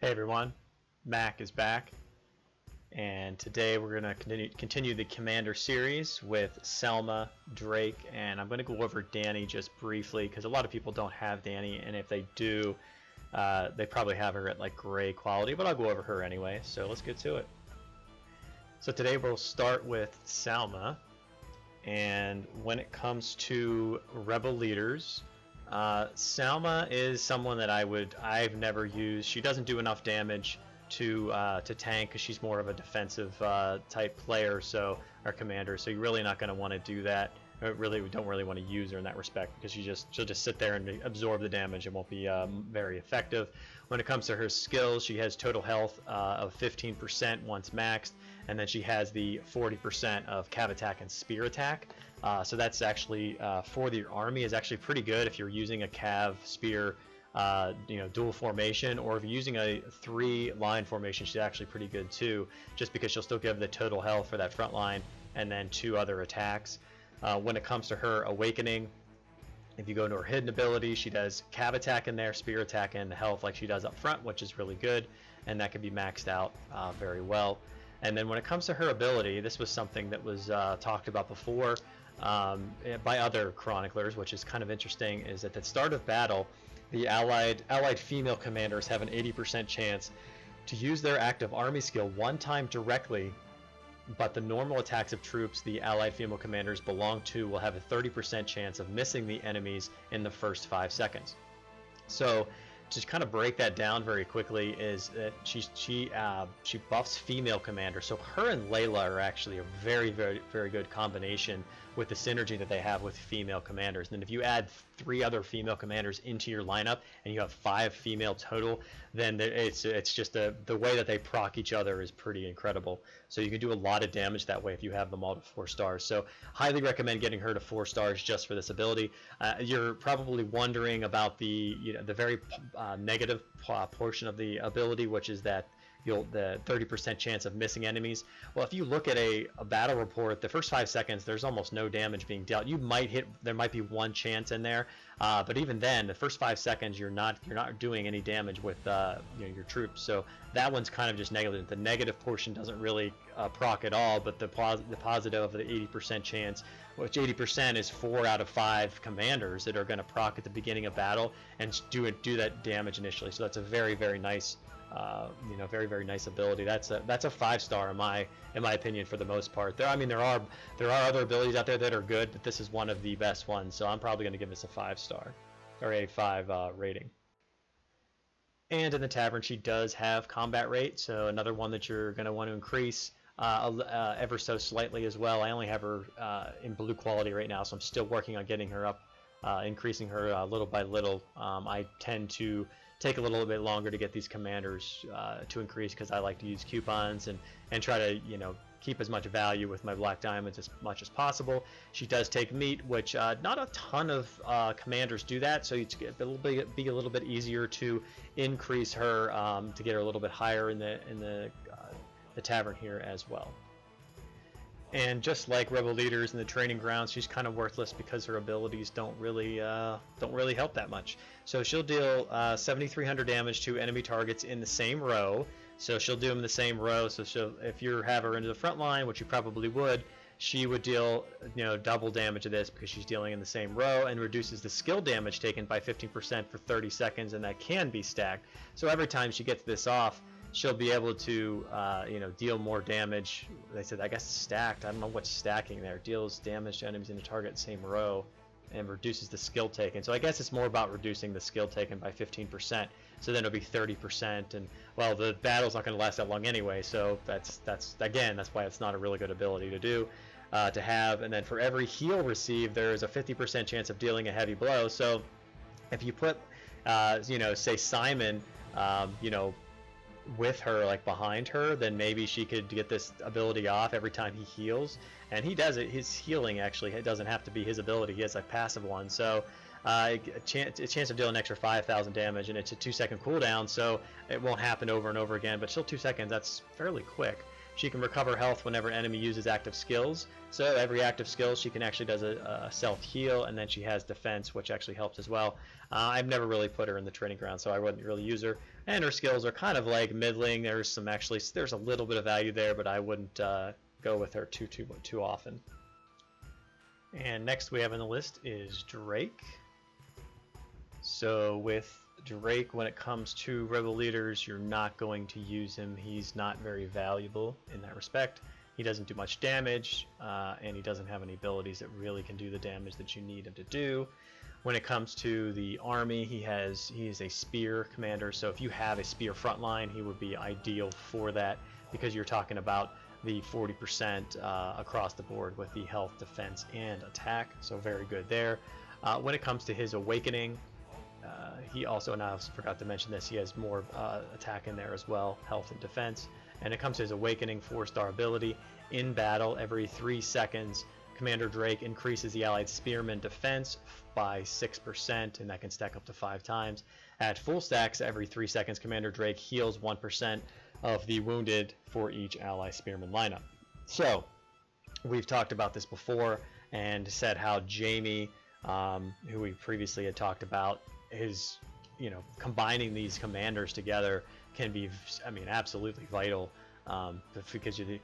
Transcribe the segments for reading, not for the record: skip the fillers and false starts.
Hey everyone, Mac is back, and today we're going to continue the Commander series with Selma, Drake, and I'm going to go over Dany just briefly because a lot of people don't have Dany, and if they do, they probably have her at like gray quality, but I'll go over her anyway, so let's get to it. So today we'll start with Salma, and when it comes to Rebel leaders, Salma is someone that I've never used. She doesn't do enough damage to tank because she's more of a defensive type player, so our commander. So you're really not going to want to do that. Really, we don't really want to use her in that respect because she'll just sit there and absorb the damage and won't be very effective. When it comes to her skills, she has total health of 15% once maxed, and then she has the 40% of cav attack and spear attack. So that's actually for the army is actually pretty good if you're using a cav spear dual formation, or if you're using a 3-line formation, she's actually pretty good too, just because she'll still give the total health for that front line and then 2 other attacks. When it comes to her awakening, if you go into her hidden ability, she does cav attack in there, spear attack, and health like she does up front, which is really good, and that can be maxed out very well. And then when it comes to her ability, this was something that was talked about before by other chroniclers, which is kind of interesting, is at the start of battle, the allied female commanders have an 80% chance to use their active army skill one time directly, but the normal attacks of troops the allied female commanders belong to will have a 30% chance of missing the enemies in the first 5 seconds. So to kind of break that down very quickly is that she buffs female commanders. So her and Layla are actually a very good combination with the synergy that they have with female commanders. And if you add 3 other female commanders into your lineup and you have 5 female total, then it's just the way that they proc each other is pretty incredible. So you can do a lot of damage that way if you have them all to 4 stars. So highly recommend getting her to 4 stars just for this ability. You're probably wondering about the very negative portion of the ability, which is that the 30% chance of missing enemies. Well, if you look at a battle report, the first 5 seconds there's almost no damage being dealt. You might hit, there might be 1 chance in there, but even then, the first 5 seconds you're not doing any damage with your troops. So that one's kind of just negative. The negative portion doesn't really proc at all, but the positive of the 80% chance, which 80% is 4 out of 5 commanders that are going to proc at the beginning of battle and do that damage initially. So that's a very nice. Very nice ability. That's a 5-star in my opinion for the most part. There are other abilities out there that are good, but this is one of the best ones. So I'm probably going to give this a 5-star or a 5 rating. And in the tavern, she does have combat rate, so another one that you're going to want to increase ever so slightly as well. I only have her in blue quality right now, so I'm still working on getting her up, increasing her little by little. I tend to take a little bit longer to get these commanders to increase because I like to use coupons and try to keep as much value with my black diamonds as much as possible. She does take meat, which not a ton of commanders do that, so it's be a little bit easier to increase her to get her a little bit higher in the tavern here as well. And just like Rebel leaders in the training grounds, she's kind of worthless because her abilities don't really help that much. So she'll deal 7,300 damage to enemy targets in the same row. So she'll do them in the same row. So if you have her into the front line, which you probably would, she would deal double damage of this because she's dealing in the same row, and reduces the skill damage taken by 15% for 30 seconds, and that can be stacked. So every time she gets this off, she'll be able to deal more damage. They said, I guess stacked. I don't know what's stacking there. Deals damage to enemies in the target same row and reduces the skill taken. So I guess it's more about reducing the skill taken by 15%. So then it'll be 30%, and well, the battle's not going to last that long anyway. So that's why it's not a really good ability to do, to have. And then for every heal received, there is a 50% chance of dealing a heavy blow. So if you put, say Simon, with her like behind her, then maybe she could get this ability off every time he heals, and he does it. His healing actually, it doesn't have to be his ability. He has a passive one, so a chance of dealing an extra 5,000 damage, and it's a 2-second cooldown, so it won't happen over and over again, but still 2 seconds, that's fairly quick. She can recover health whenever enemy uses active skills. So every active skill, she can actually does a self-heal, and then she has defense, which actually helps as well. I've never really put her in the training ground, so I wouldn't really use her. And her skills are kind of like middling. There's a little bit of value there, but I wouldn't go with her too often. And next we have on the list is Drake. So with Drake, when it comes to rebel leaders, you're not going to use him. He's not very valuable in that respect. He doesn't do much damage, and he doesn't have any abilities that really can do the damage that you need him to do. When it comes to the army, he is a spear commander, so if you have a spear frontline, he would be ideal for that, because you're talking about the 40% across the board with the health, defense, and attack, so very good there. When it comes to his awakening, he also, and I also forgot to mention this, he has more attack in there as well, health and defense. And it comes to his awakening 4-star ability. In battle, every 3 seconds, Commander Drake increases the allied spearman defense by 6%, and that can stack up to 5 times. At full stacks, every 3 seconds, Commander Drake heals 1% of the wounded for each ally spearman lineup. So, we've talked about this before and said how Jaime, who we previously had talked about, is, combining these commanders together can be, absolutely vital,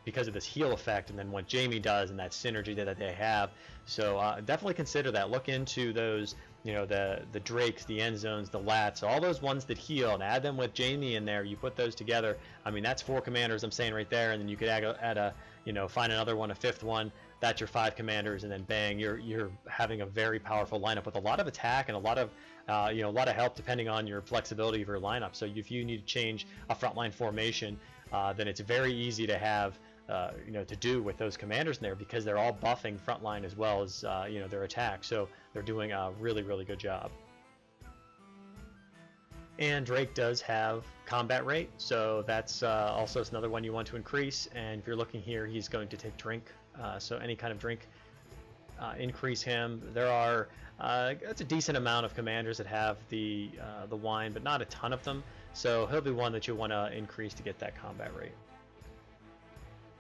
because of this heal effect, and then what Jaime does and that synergy that they have. So definitely consider that. Look into those, the Drakes, the End Zones, the Lats, all those ones that heal, and add them with Jaime in there. You put those together. That's 4 commanders I'm saying right there, and then you could add a find another one, a 5th one. That's your 5 commanders, and then bang, you're having a very powerful lineup with a lot of attack and a lot of help depending on your flexibility of your lineup. So if you need to change a frontline formation, then it's very easy to have to do with those commanders in there, because they're all buffing frontline as well as their attack. So they're doing a really, really good job. And Drake does have combat rate, so that's also another one you want to increase. And if you're looking here, he's going to take drink, so any kind of drink, increase him. There are it's a decent amount of commanders that have the wine, but not a ton of them, so he'll be one that you want to increase to get that combat rate.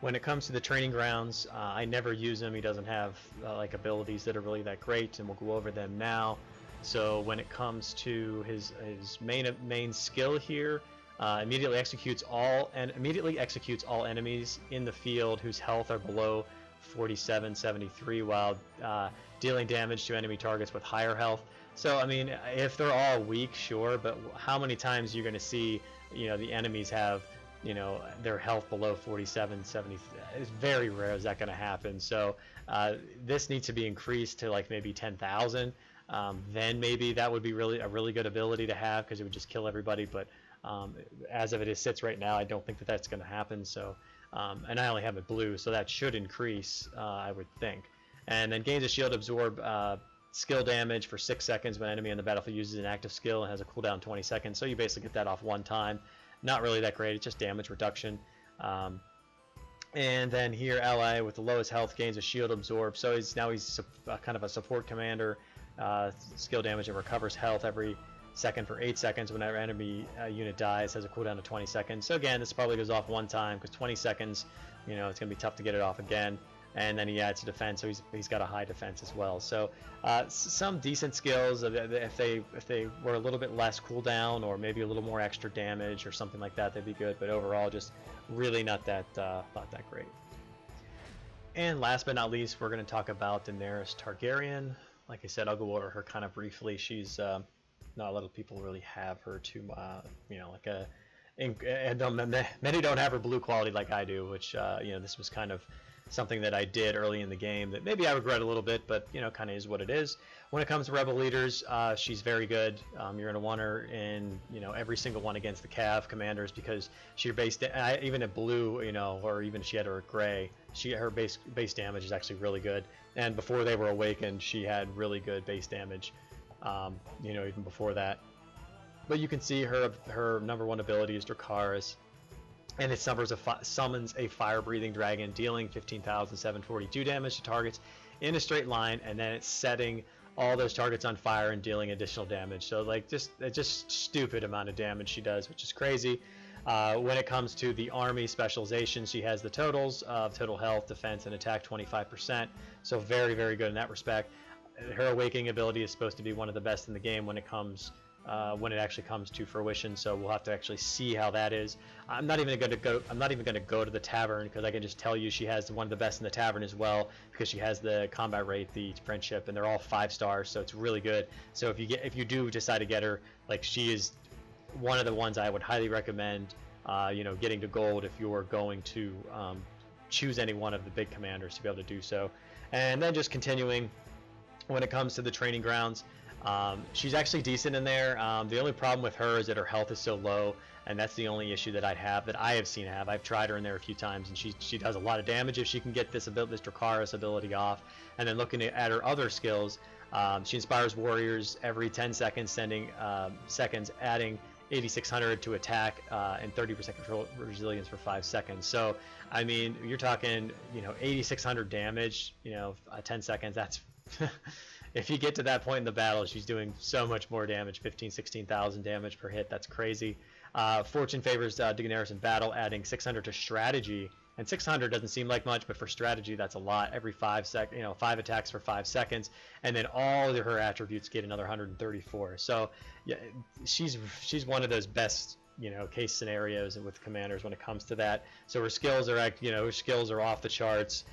When it comes to the training grounds, I never use him. He doesn't have abilities that are really that great, and we'll go over them now. So when it comes to his main skill here, immediately executes all enemies in the field whose health are below 47-73, while dealing damage to enemy targets with higher health. So if they're all weak, sure, but how many times you're going to see the enemies have their health below 47-70? It's very rare is that going to happen. So this needs to be increased to maybe 10,000. Then maybe that would be a really good ability to have, because it would just kill everybody. But as of it sits right now, I don't think that's going to happen. So and I only have it blue, so that should increase, I would think. And then gains a shield absorb skill damage for 6 seconds when enemy on the battlefield uses an active skill, and has a cooldown 20 seconds. So you basically get that off one time. Not really that great, it's just damage reduction. And then here, ally with the lowest health gains a shield absorb. So he's kind of a support commander. Skill damage, and recovers health every second for 8 seconds whenever enemy unit dies, has a cooldown of 20 seconds. So again, this probably goes off one time, because 20 seconds, it's going to be tough to get it off again. And then he adds defense, so he's got a high defense as well. So some decent skills. If they were a little bit less cooldown, or maybe a little more extra damage or something like that, they'd be good. But overall, just really not that great. And last but not least, we're going to talk about Daenerys Targaryen. Like I said, I'll go over her kind of briefly. She's not a lot of people really have her too, many don't have her blue quality like I do, which this was kind of something that I did early in the game that maybe I regret a little bit, but kind of is what it is. When it comes to rebel leaders, she's very good. You're going to want her in every single one against the Cav commanders, because she's based even at blue, or even if she had her at gray, her base damage is actually really good. And before they were awakened, she had really good base damage, even before that. But you can see her number one ability is Dracarys, and it summons a fire-breathing dragon, dealing 15,742 damage to targets in a straight line, and then it's setting all those targets on fire and dealing additional damage. So just stupid amount of damage she does, which is crazy. When it comes to the army specialization, she has the totals of total health, defense, and attack 25%. So very, very good in that respect. Her awakening ability is supposed to be one of the best in the game when it actually comes to fruition. So we'll have to actually see how that is. I'm not even going to go to the tavern, because I can just tell you she has one of the best in the tavern as well, because she has the combat rate, the friendship, and they're all 5 stars. So it's really good. So if you do decide to get her, like, she is one of the ones I would highly recommend. Getting to gold if you're going to choose any one of the big commanders to be able to do so. And then just continuing, when it comes to the training grounds, she's actually decent in there. The only problem with her is that her health is so low, and that's the only issue that I have seen have. I've tried her in there a few times, and she does a lot of damage if she can get this Dracarys ability off. And then looking at her other skills, she inspires warriors every 10 seconds, adding 8600 to attack and 30% control resilience for 5 seconds. So I mean, you're talking 8600 damage, 10 seconds. That's if you get to that point in the battle, she's doing so much more damage, 16,000 damage per hit. That's crazy. Fortune favors Daenerys in battle, adding 600 to strategy. And 600 doesn't seem like much, but for strategy, that's a lot. Every 5 attacks for 5 seconds, and then all of her attributes get another 134. So, yeah, she's one of those best case scenarios with commanders when it comes to that. So her skills are off the charts.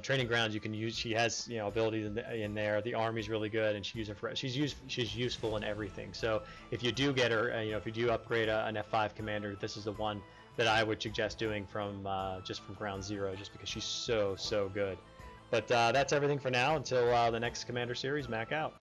Training grounds you can use. She has abilities in there. The army's really good, and she's useful in everything. So if you do get her, if you do upgrade an F5 commander, this is the one that I would suggest doing from ground zero, just because she's so good. But that's everything for now until the next commander series. Mac out.